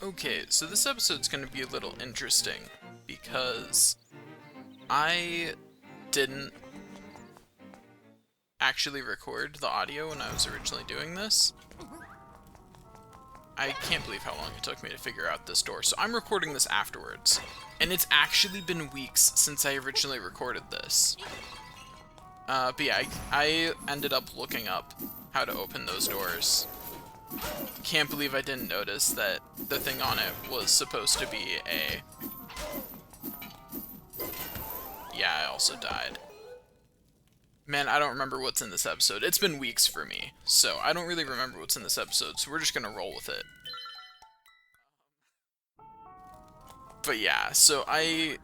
Okay, so this episode's going to be a little interesting because I didn't actually record the audio when I was originally doing this. I can't believe how long it took me to figure out this door, so I'm recording this afterwards. And it's actually been weeks since I originally recorded this. But yeah, I ended up looking up how to open those doors. Can't believe I didn't notice that the thing on it was supposed to be a... Yeah, I also died. Man, I don't remember what's in this episode. It's been weeks for me, so I don't really remember what's in this episode, so we're just gonna roll with it. But yeah, so I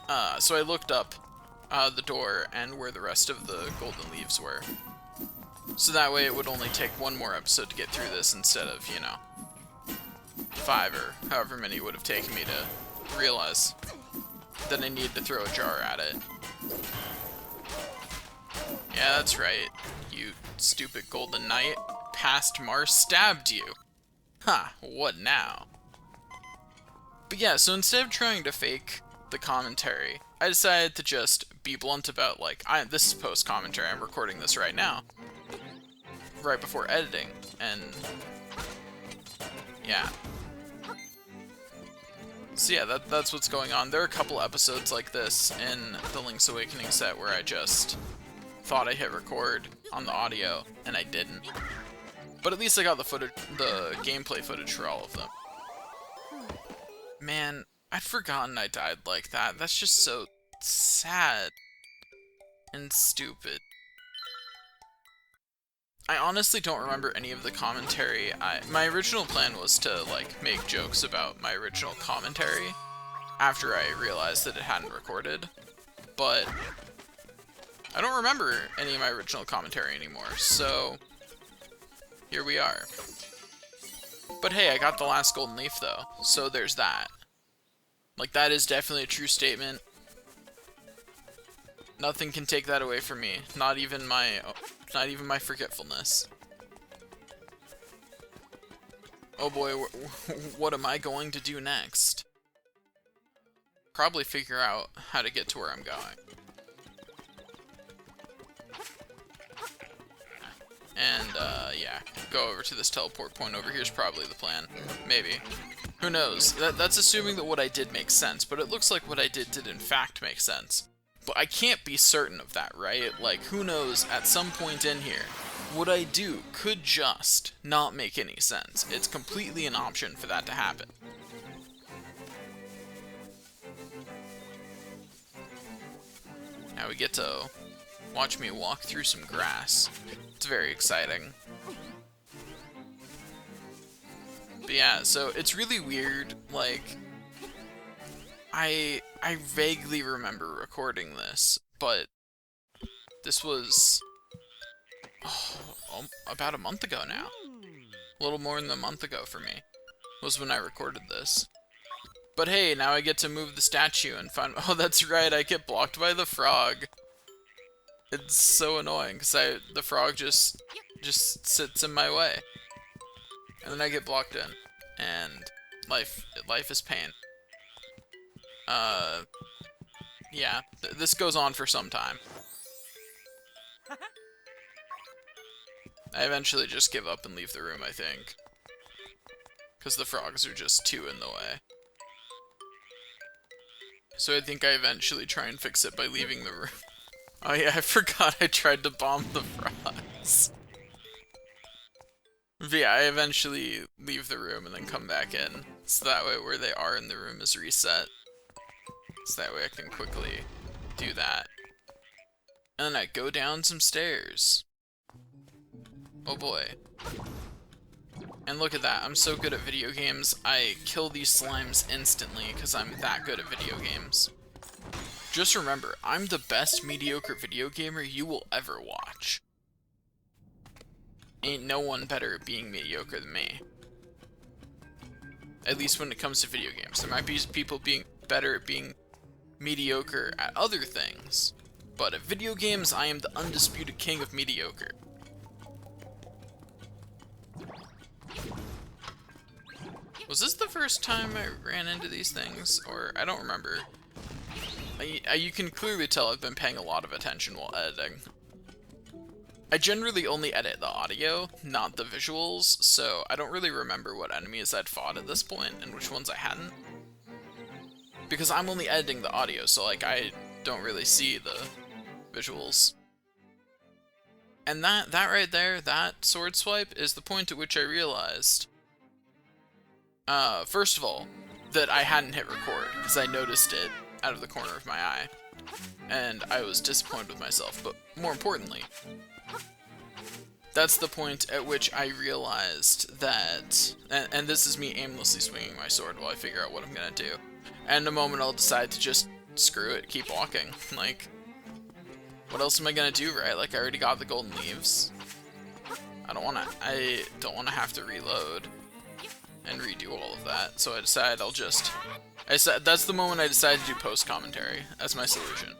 looked up the door and where the rest of the golden leaves were. So that way it would only take one more episode to get through this instead of, you know, 5 or however many it would have taken me to realize that I needed to throw a jar at it. Yeah, that's right, you stupid golden knight. Past Mars stabbed you. Huh, what now? But yeah, so instead of trying to fake the commentary, I decided to just be blunt about, like, this is post-commentary, I'm recording this right now. Right before editing, and yeah. So yeah, that's what's going on. There are a couple episodes like this in the Link's Awakening set where I just thought I hit record on the audio, and I didn't. But at least I got the footage, the gameplay footage for all of them. Man, I'd forgotten I died like that. That's just so sad and stupid. I honestly don't remember any of the commentary. My original plan was to, like, make jokes about my original commentary after I realized that it hadn't recorded, but I don't remember any of my original commentary anymore, so here we are. But hey, I got the last golden leaf though, so there's that. Like, that is definitely a true statement. Nothing can take that away from me, not even my forgetfulness. Oh boy, what am I going to do next? Probably figure out how to get to where I'm going. And, yeah, go over to this teleport point over here is probably the plan. Maybe. Who knows? That's assuming that what I did makes sense, but it looks like what I did in fact make sense. But I can't be certain of that, right? Like, who knows, at some point in here, what I do could just not make any sense. It's completely an option for that to happen. Now we get to watch me walk through some grass. It's very exciting. But yeah, so it's really weird, like, I vaguely remember recording this, but this was about a month ago now. A little more than a month ago for me was when I recorded this. But hey, now I get to move the statue and find... Oh, that's right, I get blocked by the frog. It's so annoying, because the frog just sits in my way. And then I get blocked in. And life is pain. Yeah, this goes on for some time. I eventually just give up and leave the room, I think. Because the frogs are just too in the way. So I think I eventually try and fix it by leaving the room. Oh yeah, I forgot I tried to bomb the frogs. But yeah, I eventually leave the room and then come back in. So that way where they are in the room is reset. So that way I can quickly do that. And then I go down some stairs. Oh boy. And look at that, I'm so good at video games, I kill these slimes instantly because I'm that good at video games. Just remember, I'm the best mediocre video gamer you will ever watch. Ain't no one better at being mediocre than me. At least when it comes to video games. There might be people being better at being mediocre at other things, but at video games, I am the undisputed king of mediocre. Was this the first time I ran into these things? Or, I don't remember. You can clearly tell I've been paying a lot of attention while editing. I generally only edit the audio, not the visuals, so I don't really remember what enemies I'd fought at this point and which ones I hadn't. Because I'm only editing the audio, so like I don't really see the visuals. And that right there, that sword swipe, is the point at which I realized, first of all, that I hadn't hit record, because I noticed it out of the corner of my eye. And I was disappointed with myself, but more importantly, that's the point at which I realized that, and this is me aimlessly swinging my sword while I figure out what I'm gonna do. And in a moment I'll decide to just, screw it, keep walking. Like, what else am I gonna do, right? Like, I already got the golden leaves. I don't wanna have to reload and redo all of that, so I decided that's the moment I decided to do post-commentary as my solution.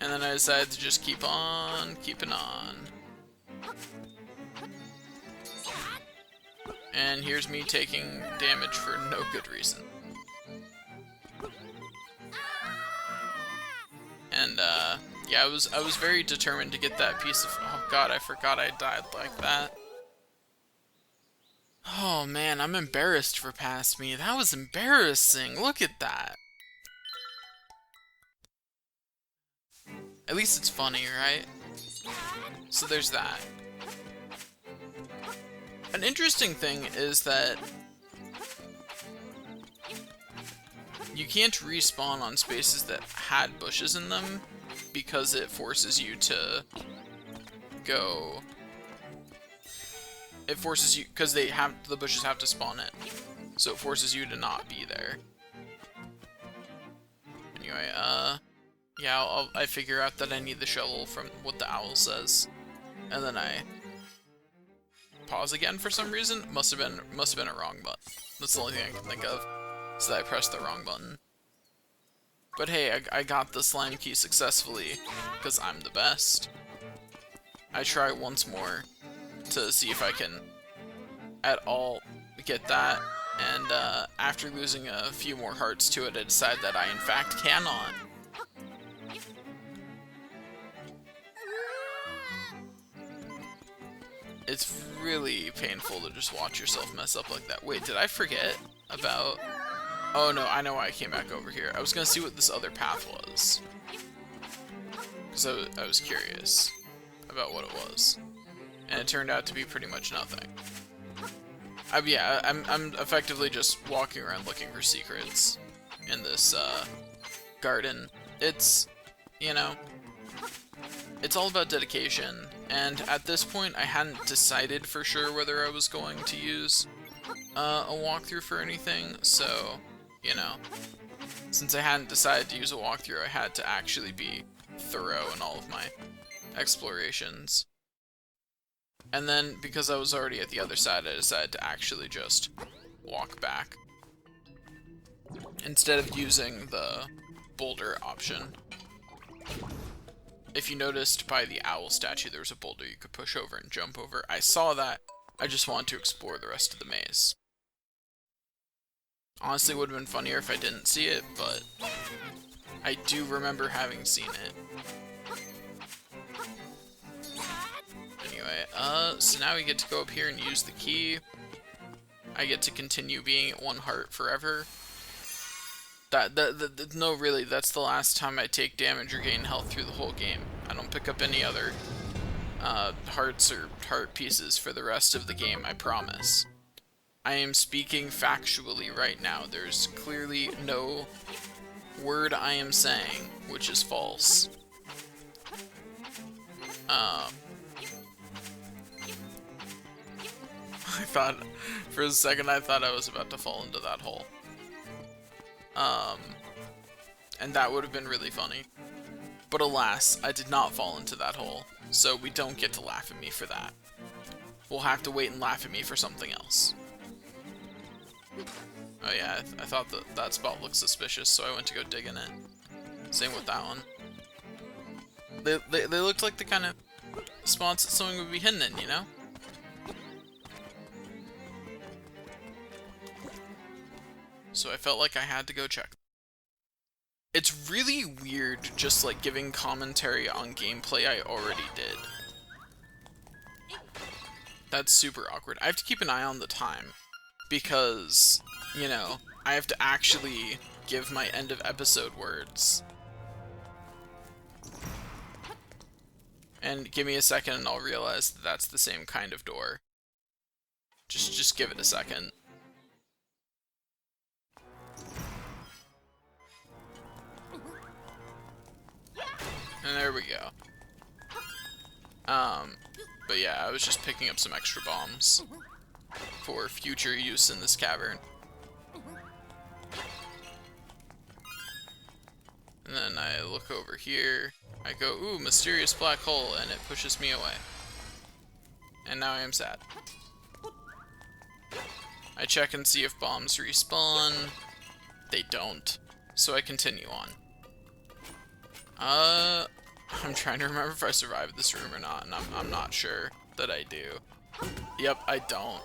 And then I decided to just keep on keeping on. And here's me taking damage for no good reason. And yeah, I was very determined to get that piece of, oh god, I forgot I died like that. Oh man, I'm embarrassed for past me. That was embarrassing. Look at that. At least it's funny, right? So there's that. An interesting thing is that you can't respawn on spaces that had bushes in them because it forces you to go. It forces you, because the bushes have to spawn it, so it forces you to not be there. Anyway, yeah, I figure out that I need the shovel from what the owl says, and then I pause again for some reason. Must have been a wrong button. That's the only thing I can think of, so that I pressed the wrong button. But hey, I got the slime key successfully, because I'm the best. I try once more to see if I can at all get that, and after losing a few more hearts to it, I decide that I in fact cannot. It's really painful to just watch yourself mess up like that. Wait, did I forget about... Oh no, I know why I came back over here. I was gonna see what this other path was, because I was curious about what it was, and it turned out to be pretty much nothing. Yeah, I'm effectively just walking around looking for secrets in this garden. It's, you know, it's all about dedication, and at this point I hadn't decided for sure whether I was going to use a walkthrough for anything, so, you know, since I hadn't decided to use a walkthrough, I had to actually be thorough in all of my explorations. And then, because I was already at the other side, I decided to actually just walk back, instead of using the boulder option. If you noticed by the owl statue, there was a boulder you could push over and jump over. I saw that. I just wanted to explore the rest of the maze. Honestly, it would have been funnier if I didn't see it, but I do remember having seen it. Anyway, so now we get to go up here and use the key. I get to continue being at 1 heart forever. No, really, that's the last time I take damage or gain health through the whole game. I don't pick up any other hearts or heart pieces for the rest of the game, I promise. I am speaking factually right now. There's clearly no word I am saying which is false. I thought, for a second, I thought I was about to fall into that hole. And that would have been really funny. But alas, I did not fall into that hole, so we don't get to laugh at me for that. We'll have to wait and laugh at me for something else. Oh yeah, I thought that spot looked suspicious, so I went to go dig in it. Same with that one. They looked like the kind of spots that someone would be hidden in, you know? so I felt like I had to go check. It's really weird just like giving commentary on gameplay I already did. That's super awkward. I have to keep an eye on the time because, you know, I have to actually give my end of episode words. And give me a second and I'll realize that that's the same kind of door. Just give it a second. And there we go. But yeah, I was just picking up some extra bombs for future use in this cavern. And then I look over here, I go, ooh, mysterious black hole, and it pushes me away. And now I am sad. I check and see if bombs respawn. They don't. So I continue on. I'm trying to remember if I survived this room or not, and I'm not sure that I do. Yep, I don't.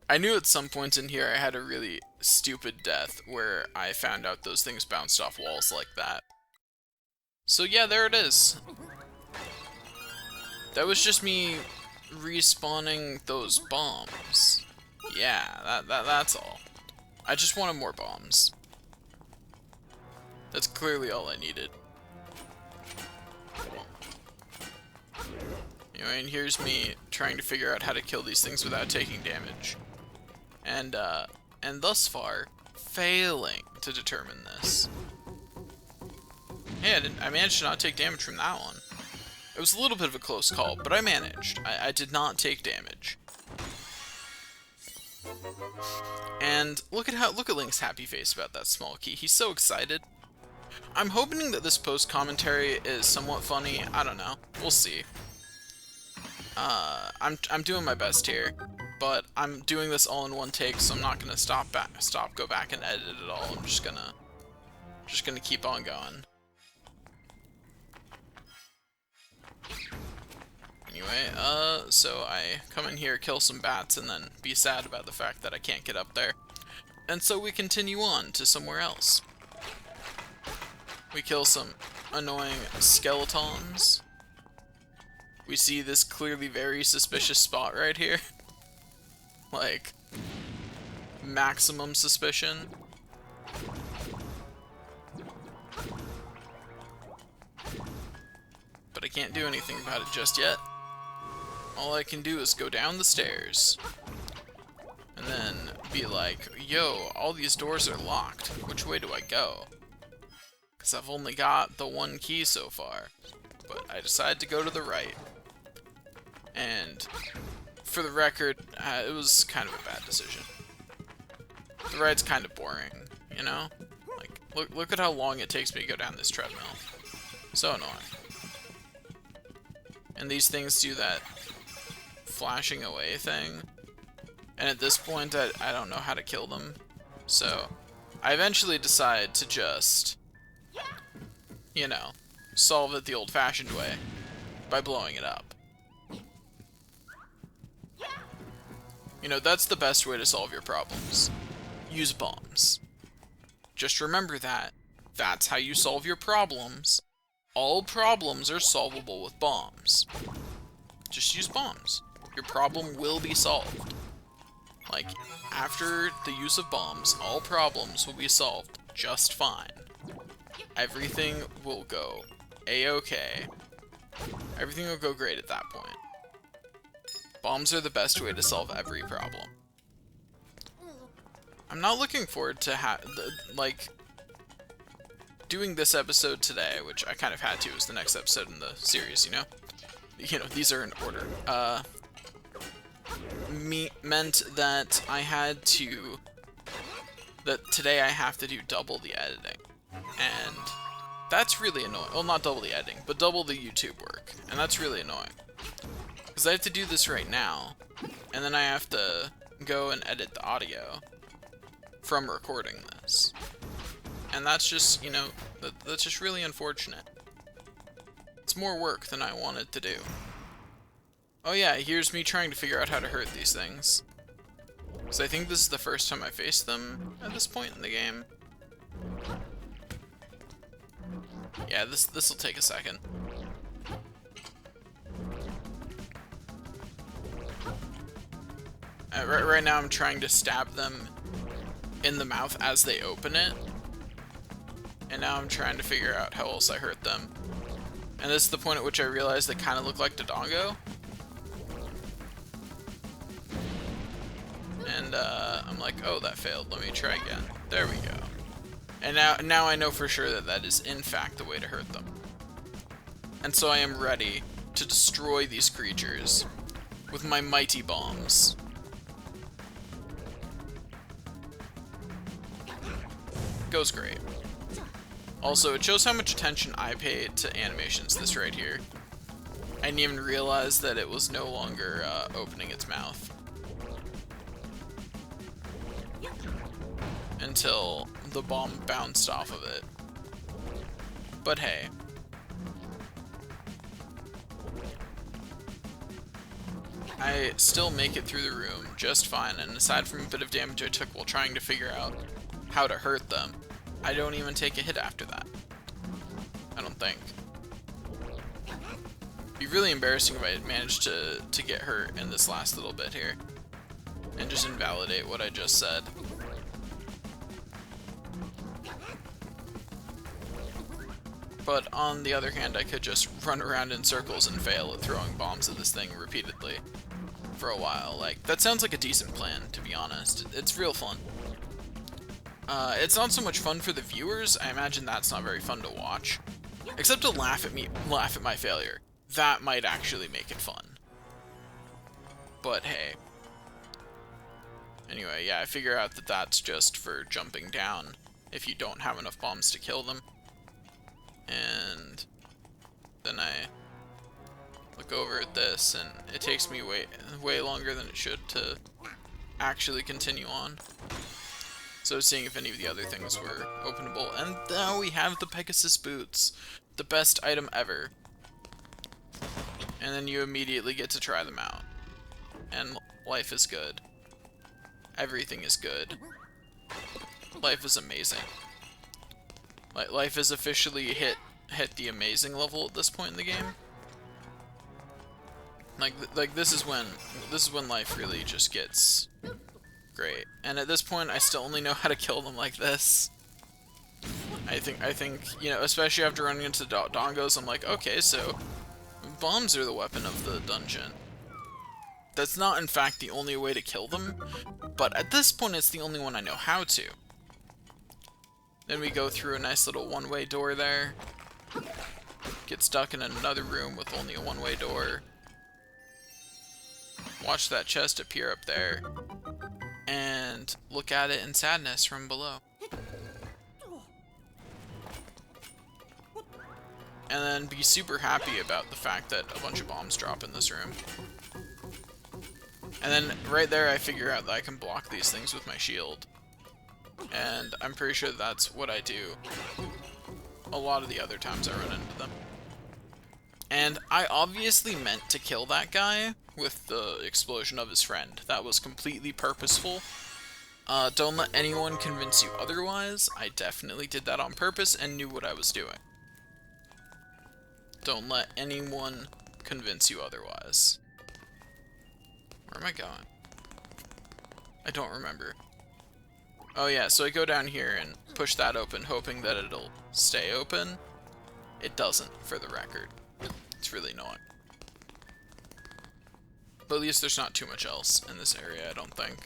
I knew at some point in here I had a really stupid death where I found out those things bounced off walls like that. So yeah, there it is. That was just me respawning those bombs. Yeah, that's all. I just wanted more bombs. That's clearly all I needed. Anyway, and here's me trying to figure out how to kill these things without taking damage. And thus far, failing to determine this. Hey, I managed to not take damage from that one. It was a little bit of a close call, but I managed. I did not take damage. And look at Link's happy face about that small key. He's so excited. I'm hoping that this post-commentary is somewhat funny. I don't know. We'll see. I'm doing my best here, but I'm doing this all in one take, so I'm not gonna go back and edit it all. I'm just gonna keep on going. Anyway, so I come in here, kill some bats, and then be sad about the fact that I can't get up there. And so we continue on to somewhere else. We kill some annoying skeletons. We see this clearly very suspicious spot right here. Like, maximum suspicion. But I can't do anything about it just yet. All I can do is go down the stairs. And then be like, yo, all these doors are locked. Which way do I go? Because I've only got the one key so far. But I decide to go to the right. And for the record, it was kind of a bad decision. The right's kind of boring, you know? Like, look at how long it takes me to go down this treadmill. So annoying. And these things do that flashing away thing. And at this point, I don't know how to kill them. So I eventually decide to just, you know, solve it the old-fashioned way by blowing it up. You know, that's the best way to solve your problems. Use bombs. Just remember that. That's how you solve your problems. All problems are solvable with bombs. Just use bombs. Your problem will be solved. Like, after the use of bombs, all problems will be solved just fine. Everything will go a-okay. Everything will go great at that point. Bombs are the best way to solve every problem. I'm not looking forward to doing this episode today, which I kind of had to. It was the next episode in the series, you know? You know, these are in order. Meant that I had to... that today I have to do double the editing. And that's really annoying. Well, not double the editing, but double the YouTube work. And that's really annoying. Because I have to do this right now, and then I have to go and edit the audio from recording this. And that's just, you know, that's just really unfortunate. It's more work than I wanted to do. Oh yeah, here's me trying to figure out how to hurt these things. So I think this is the first time I faced them at this point in the game. Yeah, this will take a second. Right now I'm trying to stab them in the mouth as they open it. And now I'm trying to figure out how else I hurt them. And this is the point at which I realized they kind of look like Dodongo. And I'm like, oh, that failed. Let me try again. There we go. And now I know for sure that that is in fact the way to hurt them. And so I am ready to destroy these creatures with my mighty bombs. Goes great. Also, it shows how much attention I pay to animations, this right here. I didn't even realize that it was no longer opening its mouth. Until the bomb bounced off of it. But hey. I still make it through the room just fine, and aside from a bit of damage I took while trying to figure out how to hurt them, I don't even take a hit after that. I don't think. It'd be really embarrassing if I managed to get hurt in this last little bit here. And just invalidate what I just said. But on the other hand, I could just run around in circles and fail at throwing bombs at this thing repeatedly for a while. Like, that sounds like a decent plan, to be honest. It's real fun. It's not so much fun for the viewers. I imagine that's not very fun to watch. Except to laugh at my failure. That might actually make it fun. But hey. Anyway, yeah, I figure out that that's just for jumping down if you don't have enough bombs to kill them. And then I look over at this, and it takes me way longer than it should to actually continue on. So seeing if any of the other things were openable, and now we have the Pegasus boots, the best item ever. And then you immediately get to try them out, and life is good. Everything is good. Life is amazing. Life has officially hit the amazing level at this point in the game. Like this is when life really just gets great. And at this point, I still only know how to kill them like this. I think you know, especially after running into Dongos, I'm like, okay, so bombs are the weapon of the dungeon. That's not, in fact, the only way to kill them, but at this point, it's the only one I know how to. Then we go through a nice little one-way door there. Get stuck in another room with only a one-way door. Watch that chest appear up there. And look at it in sadness from below. And then be super happy about the fact that a bunch of bombs drop in this room. And then right there I figure out that I can block these things with my shield. And I'm pretty sure that's what I do a lot of the other times I run into them. And I obviously meant to kill that guy with the explosion of his friend. That was completely purposeful. Don't let anyone convince you otherwise. I definitely did that on purpose and knew what I was doing. Don't let anyone convince you otherwise. Where am I going? I don't remember. Oh yeah, so I go down here and push that open, hoping that it'll stay open. It doesn't, for the record. It's really annoying. But at least there's not too much else in this area, I don't think.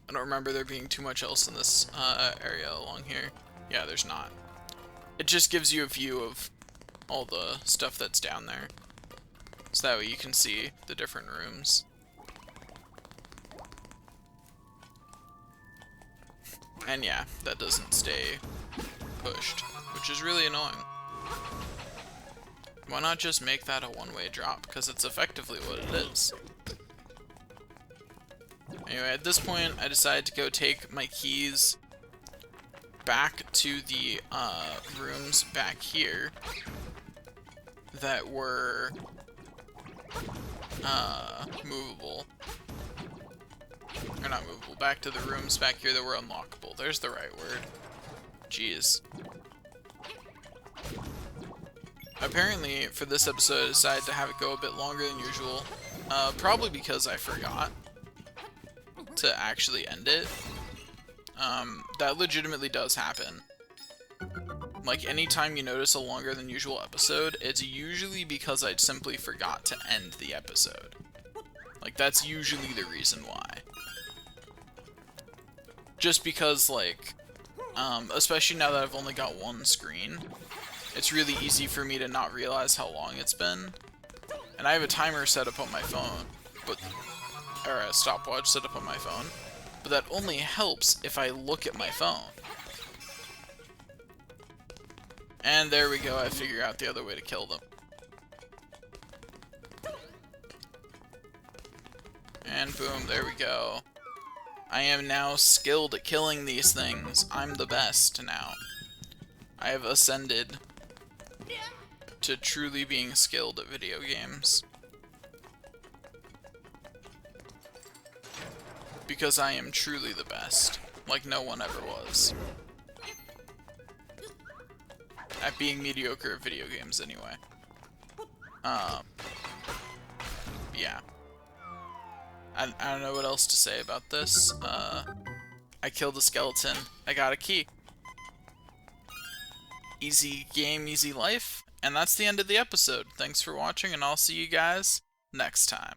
I don't remember there being too much else in this area along here. Yeah, there's not. It just gives you a view of all the stuff that's down there. So that way you can see the different rooms. And yeah, that doesn't stay pushed, which is really annoying. Why not just make that a one-way drop? Because it's effectively what it is. Anyway, at this point, I decided to go take my keys back to the rooms back here that were movable. Or not movable, back to the rooms back here that were unlockable. There's the right word. Jeez. Apparently, for this episode, I decided to have it go a bit longer than usual. Probably because I forgot to actually end it. That legitimately does happen. Like, anytime you notice a longer than usual episode, it's usually because I simply forgot to end the episode. Like, that's usually the reason why. Just because, like, especially now that I've only got one screen, it's really easy for me to not realize how long it's been. And I have a timer set up on my phone, or a stopwatch set up on my phone, but that only helps if I look at my phone. And there we go, I figure out the other way to kill them. And boom, there we go. I am now skilled at killing these things. I'm the best now. I have ascended to truly being skilled at video games. Because I am truly the best, like no one ever was. At being mediocre at video games, anyway. Yeah. I don't know what else to say about this. I killed a skeleton. I got a key. Easy game, easy life. And that's the end of the episode. Thanks for watching, and I'll see you guys next time.